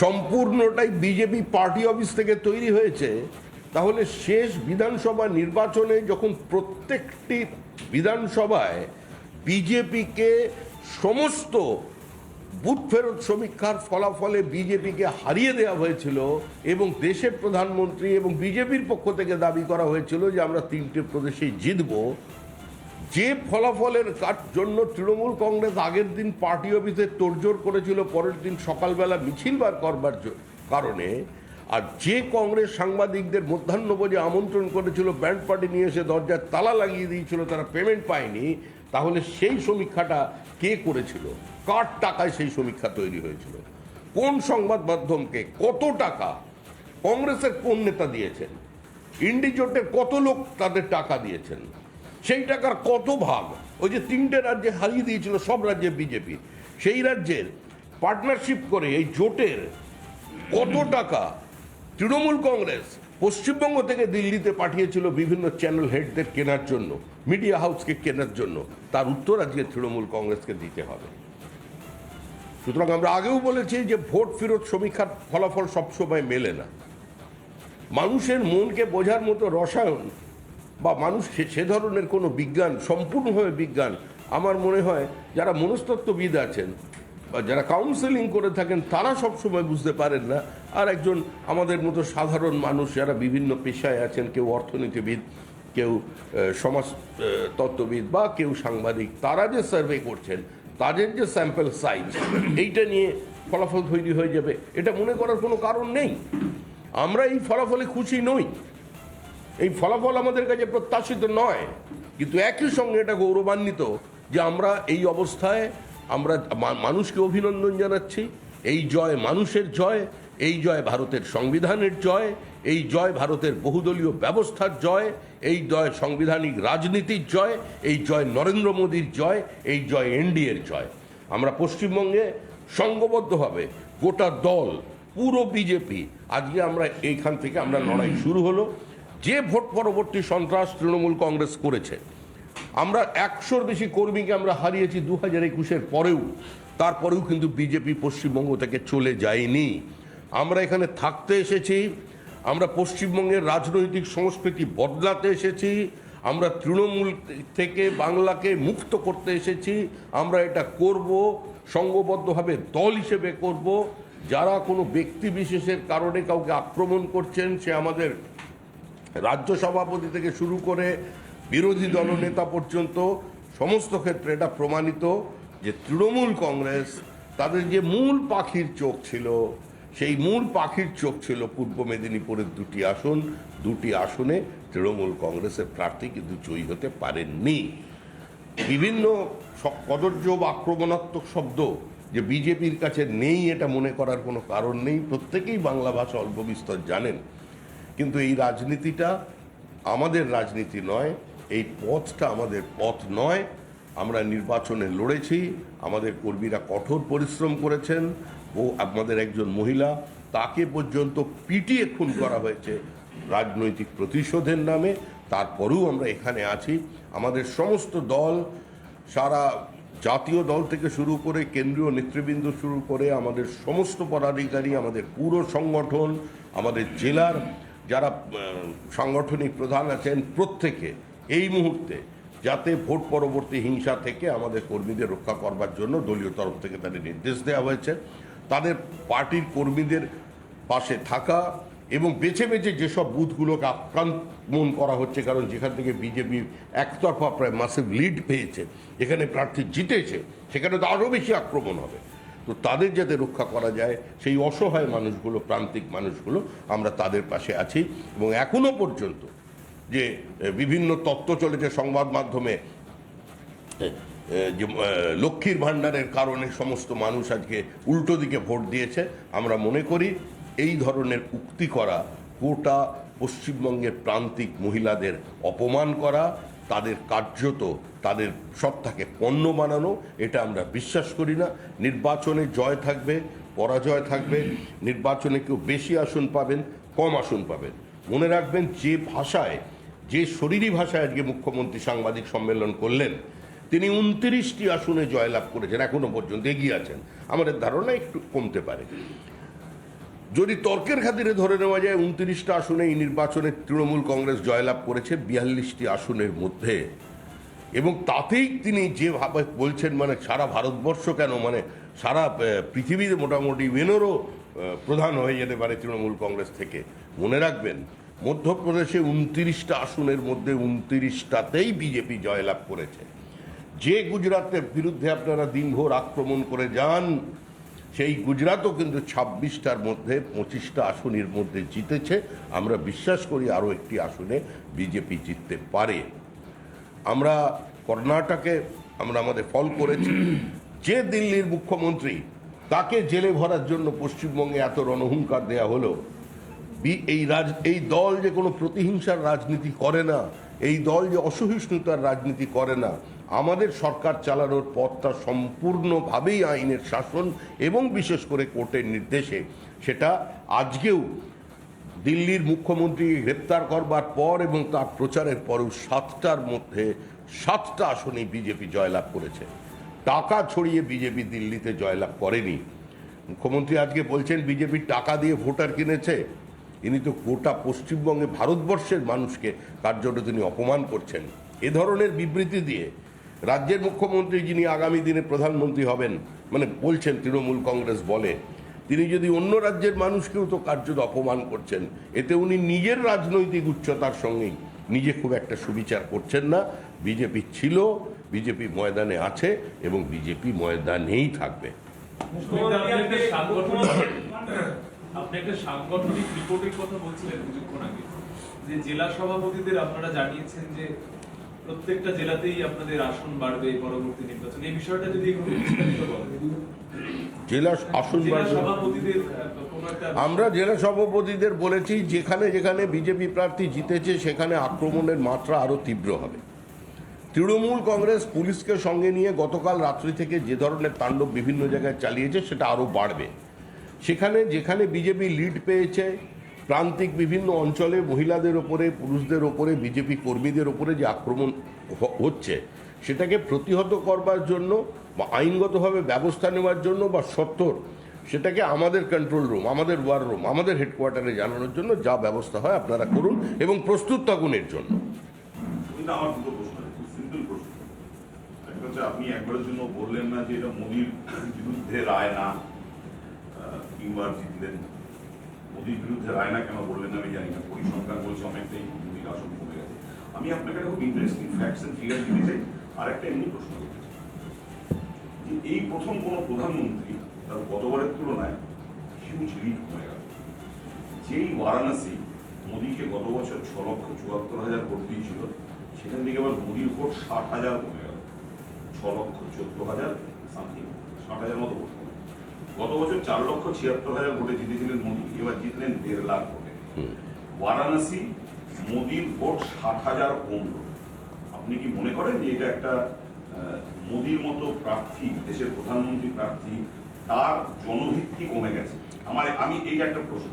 সম্পূর্ণটাই BJP party office থেকে তৈরি হয়েছে, তাহলে শেষ বিধানসভা নির্বাচনে যখন প্রত্যেকটি বিধানসভায় বিজেপিকে সমস্ত বুথ ফেরত সমীক্ষার ফলাফলে বিজেপিকে হারিয়ে দেওয়া হয়েছিল এবং দেশের প্রধানমন্ত্রী এবং বিজেপির পক্ষ থেকে দাবি করা হয়েছিল যে আমরা 3টে প্রদেশেই জিতব, যে ফলাফলের জন্য তৃণমূল কংগ্রেস আগের দিন পার্টি অফিসে তোড়জোড় করেছিল, পরের দিন সকালবেলা মিছিল বার করবার কারণে, আর যে কংগ্রেস সাংবাদিকদের মধ্যাহ্নভোজে আমন্ত্রণ করেছিল, ব্যান্ড পার্টি নিয়ে এসে দরজায় তালা লাগিয়ে দিয়েছিল, তারা পেমেন্ট পায়নি, তাহলে সেই সমীক্ষাটা কে করেছিল? কার টাকায় সেই সমীক্ষা তৈরি হয়েছিল? কোন সংবাদ মাধ্যমকে কত টাকা কংগ্রেসের কোন নেতা দিয়েছেন? ইন্ডিজোটের কত লোক তাদের টাকা দিয়েছেন? সেই টাকার কত ভাগ ওই যে 3টে রাজ্যে হারিয়ে দিয়েছিল সব রাজ্যে বিজেপি, সেই রাজ্যের পার্টনারশিপ করে এই জোটের কত টাকা তৃণমূল কংগ্রেস পশ্চিমবঙ্গ থেকে দিল্লিতে পাঠিয়েছিল বিভিন্ন চ্যানেল হেডদের কেনার জন্য, মিডিয়া হাউসকে কেনার জন্য, তার উত্তর আজকে তৃণমূল কংগ্রেসকে দিতে হবে। সুতরাং আমরা আগেও বলেছি যে ভোট ফেরত সমীক্ষার ফলাফল সবসময় মেলে না। মানুষের মনকে বোঝার মতো রসায়ন বা মানুষ সে ধরনের কোনো বিজ্ঞান, সম্পূর্ণভাবে বিজ্ঞান, আমার মনে হয় যারা মনস্তত্ত্ববিদ আছেন বা যারা কাউন্সেলিং করে থাকেন তারা সবসময় বুঝতে পারেন না। আর একজন আমাদের মতো সাধারণ মানুষ যারা বিভিন্ন পেশায় আছেন, কেউ অর্থনীতিবিদ, কেউ সমাজ তত্ত্ববিদ বা কেউ সাংবাদিক, তারা যে সার্ভে করছেন, তাদের যে স্যাম্পল সাইজ, এইটা নিয়ে ফলাফল তৈরি হয়ে যাবে, এটা মনে করার কোনো কারণ নেই। আমরা এই ফলাফলে খুশি নই, এই ফলাফল আমাদের কাছে প্রত্যাশিত নয়, কিন্তু একই সঙ্গে এটা গৌরবান্বিত যে আমরা এই অবস্থায় আমরা মানুষকে অভিনন্দন জানাচ্ছি। এই জয় মানুষের জয়, এই জয় ভারতের সংবিধানের জয়, এই জয় ভারতের বহুদলীয় ব্যবস্থার জয়, এই জয় সাংবিধানিক রাজনীতির জয়, এই জয় নরেন্দ্র মোদীর জয়, এই জয় এনডিএর জয়। আমরা পশ্চিমবঙ্গে সংঘবদ্ধভাবে গোটা দল, পুরো বিজেপি, আজকে আমরা এইখান থেকে আমরা লড়াই শুরু হলো। যে ভোট পরবর্তী সন্ত্রাস তৃণমূল কংগ্রেস করেছে, আমরা 100-র বেশি কর্মীকে আমরা হারিয়েছি 2021-এর পরেও, তারপরেও কিন্তু বিজেপি পশ্চিমবঙ্গ থেকে চলে যায়নি। আমরা এখানে থাকতে এসেছি, আমরা পশ্চিমবঙ্গের রাজনৈতিক সংস্কৃতি বদলাতে এসেছি, আমরা তৃণমূল থেকে বাংলাকে মুক্ত করতে এসেছি। আমরা এটা করব, সংঘবদ্ধভাবে দল হিসেবে করব। যারা কোনো ব্যক্তি বিশেষের কারণে কাউকে আক্রমণ করছেন, সে আমাদের রাজ্য সভাপতি থেকে শুরু করে বিরোধী দলনেতা পর্যন্ত, সমস্ত ক্ষেত্রে এটা প্রমাণিত যে তৃণমূল কংগ্রেস তাদের যে মূল পাখির চোখ ছিল, সেই মূল পাখির চোখ ছিল পূর্ব মেদিনীপুরের 2টি আসন। 2টি আসনে তৃণমূল কংগ্রেসের প্রার্থী কিন্তু জয়ী হতে পারেননি। বিভিন্ন কদর্য বা আক্রমণাত্মক শব্দ যে বিজেপির কাছে নেই, এটা মনে করার কোনো কারণ নেই। প্রত্যেকেই বাংলা ভাষা অল্প বিস্তর জানেন, কিন্তু এই রাজনীতিটা আমাদের রাজনীতি নয়, এই পথটা আমাদের পথ নয়। আমরা নির্বাচনে লড়েছি, আমাদের কর্মীরা কঠোর পরিশ্রম করেছেন, ও আমাদের একজন মহিলা, তাকে পর্যন্ত পিটিয়ে খুন করা হয়েছে রাজনৈতিক প্রতিশোধের নামে। তারপরেও আমরা এখানে আছি। আমাদের সমস্ত দল, সারা জাতীয় দল থেকে শুরু করে কেন্দ্রীয় নেতৃবৃন্দ শুরু করে আমাদের সমস্ত পদাধিকারী, আমাদের পুরো সংগঠন, আমাদের জেলার যারা সাংগঠনিক প্রধান আছেন, প্রত্যেকে এই মুহূর্তে যাতে ভোট পরবর্তী হিংসা থেকে আমাদের কর্মীদের রক্ষা করবার জন্য দলীয় তরফ থেকে তাদের নির্দেশ দেওয়া হয়েছে। তাদের পার্টির কর্মীদের পাশে থাকা এবং বেছে বেছে যেসব বুথগুলোকে আক্রমণ করা হচ্ছে, কারণ যেখান থেকে বিজেপি একতরফা প্রায় মাসিভ লিড পেয়েছে, যেখানে প্রার্থী জিতেছে, সেখানে তো আরও বেশি আক্রমণ হবে। তো তাদের যাতে রক্ষা করা যায়, সেই অসহায় মানুষগুলো, প্রান্তিক মানুষগুলো, আমরা তাদের পাশে আছি। এবং এখনো পর্যন্ত যে বিভিন্ন তত্ত্ব চলেছে সংবাদ মাধ্যমে যে লক্ষ্মীর ভাণ্ডারের কারণে সমস্ত মানুষ আজকে উল্টো দিকে ভোট দিয়েছে, আমরা মনে করি এই ধরনের উক্তি করা গোটা পশ্চিমবঙ্গের প্রান্তিক মহিলাদের অপমান করা, তাদের কার্যত তাদের সত্তাকে পণ্য বানানো, এটা আমরা বিশ্বাস করি না। নির্বাচনে জয় থাকবে, পরাজয় থাকবে। নির্বাচনে কেউ বেশি আসন পাবেন, কম আসন পাবেন। মনে রাখবেন, যে ভাষায়, যে শরীরী ভাষায় আজকে মুখ্যমন্ত্রী সাংবাদিক সম্মেলন করলেন, তিনি 29টি আসনে জয়লাভ করেছেন, এখনো পর্যন্ত এগিয়ে আছেন। আমাদের ধারণা একটু কমতে পারে। যদি তর্কের খাতিরে ধরে নেওয়া যায় 29টা আসনে এই নির্বাচনে তৃণমূল কংগ্রেস জয়লাভ করেছে 42টি আসনের মধ্যে, এবং তাতেই তিনি যেভাবে বলছেন মানে সারা ভারতবর্ষ কেন মানে সারা পৃথিবীতে মোটামুটি মেনেরও প্রধান হয়ে যেতে পারে তৃণমূল কংগ্রেস থেকে। মনে রাখবেন মধ্যপ্রদেশে 29টা আসনের মধ্যে 29টাতেই বিজেপি জয়লাভ করেছে। যে গুজরাটের বিরুদ্ধে আপনারা দিনভর আক্রমণ করে যান, সেই গুজরাটও কিন্তু 26টার মধ্যে 25টা আসনের মধ্যে জিতেছে। আমরা বিশ্বাস করি আরও একটি আসনে বিজেপি জিততে পারে। আমরা কর্ণাটকে আমরা আমাদের ফল করেছি। যে দিল্লির মুখ্যমন্ত্রী, তাকে জেলে ভরার জন্য পশ্চিমবঙ্গে এত রণহুঙ্কার দেয়া হলো। এই দল যে কোনো প্রতিহিংসার রাজনীতি করে না, এই দল যে অসহিষ্ণুতার রাজনীতি করে না, আমাদের সরকার চালানোর পথটা সম্পূর্ণভাবেই আইনের শাসন এবং বিশেষ করে কোর্টের নির্দেশে। সেটা আজকেও দিল্লির মুখ্যমন্ত্রীকে গ্রেপ্তার করবার পর এবং তার প্রচারের পরেও 7টার মধ্যে 7টা আসনে বিজেপি জয়লাভ করেছে। টাকা ছড়িয়ে বিজেপি দিল্লিতে জয়লাভ করেনি। মুখ্যমন্ত্রী আজকে বলছেন বিজেপি টাকা দিয়ে ভোটার কিনেছে। ইনি তো গোটা পশ্চিমবঙ্গে ভারতবর্ষের মানুষকে তার জন্য তিনি অপমান করছেন। এ ধরনের বিবৃতি দিয়ে রাজ্যের মুখ্যমন্ত্রী, যিনি আগামী দিনে প্রধানমন্ত্রী হবেন, মানে বলছেন তৃণমূল কংগ্রেস বলে, তিনি যদি অন্য রাজ্যের মানুষকেও তো কার্যত অপমান করছেন। এতে উনি নিজের রাজনৈতিক উচ্চতার সঙ্গেই নিজে খুব একটা সুবিচার করছেন না। বিজেপি ছিল, বিজেপি ময়দানে আছে এবং বিজেপি ময়দানেই থাকবে। আপনি একটা সাংগঠনিক রিপোর্টের কথা বলছিলেন কিছুক্ষণ আগে, যে জেলা সভাপতিদের আপনারা জানিয়েছেন যে প্রত্যেকটা জেলাতেই আপনাদের আসন বাড়বে পরবর্তী নির্বাচন। এই বিষয়টা যদি একটু বিস্তারিত বলেন। জেলা আসন সভাপতিদের আমরা জেলা সভাপতিদের বলেছি যেখানে যেখানে বিজেপি প্রার্থী জিতেছে সেখানে আক্রমণের মাত্রা আরো তীব্র হবে। তৃণমূল কংগ্রেস পুলিশকে সঙ্গে নিয়ে গতকাল রাত্রি থেকে যে ধরনের তাণ্ডব বিভিন্ন জায়গায় চালিয়েছে সেটা আরো বাড়বে। সেখানে যেখানে বিজেপি লিড পেয়েছে, প্রান্তিক বিভিন্ন অঞ্চলে মহিলাদের ওপরে, পুরুষদের ওপরে, বিজেপি কর্মীদের ওপরে যে আক্রমণ হচ্ছে, সেটাকে প্রতিহত করবার জন্য বা আইনগতভাবে ব্যবস্থা নেওয়ার জন্য বা সত্তর সেটাকে আমাদের কন্ট্রোল রুম, আমাদের ওয়ার রুম, আমাদের হেডকোয়ার্টারে জানানোর জন্য যা ব্যবস্থা হয় আপনারা করুন এবং প্রস্তুত থাকুন এর জন্য। আমার দুটো প্রশ্ন, সিম্পল প্রশ্ন। একটা হচ্ছে, আপনি একবারের জন্য বললেন না যে এটা মোদির বিরুদ্ধে রায় না, কিংবার জিতলেন। মোদির বিরুদ্ধে রায় না কেন বললেন আমি জানি না। পরিসংখ্যান বলছে অনেকটাই মোদির আসন কমে গেছে। আমি আপনাকে একটা খুব ইন্টারেস্টিং ফ্যাক্টস এন্ড ফিগার দিতে চাই। আর একটা এমনি প্রশ্ন করতে চাই, যে এই প্রথম কোন প্রধানমন্ত্রী তার গতবারের তুলনায় হিউজ লিড কমে গেল। যেই বারাণসী মোদীকে গত বছর 6,74,000 ভোট দিয়েছিল, সেখান থেকে আবার মোদীর ভোট 60,000 কমে গেল। 6,14,000 সামথিং, 60,000 মতো ভোট কমে। গত বছর 4,76,000 ভোটে জিতেছিলেন মোদী, এবার জিতলেন 1.5 লাখ ভোটে। বারাণসী মোদীর ভোট 60,000 কমল। আপনি কি মনে করেন যে এটা একটা মোদীর মতো প্রার্থী, দেশের প্রধানমন্ত্রী প্রার্থী, তার জনভিত্তি কমে গেছে? আমি এই একটা প্রশ্ন।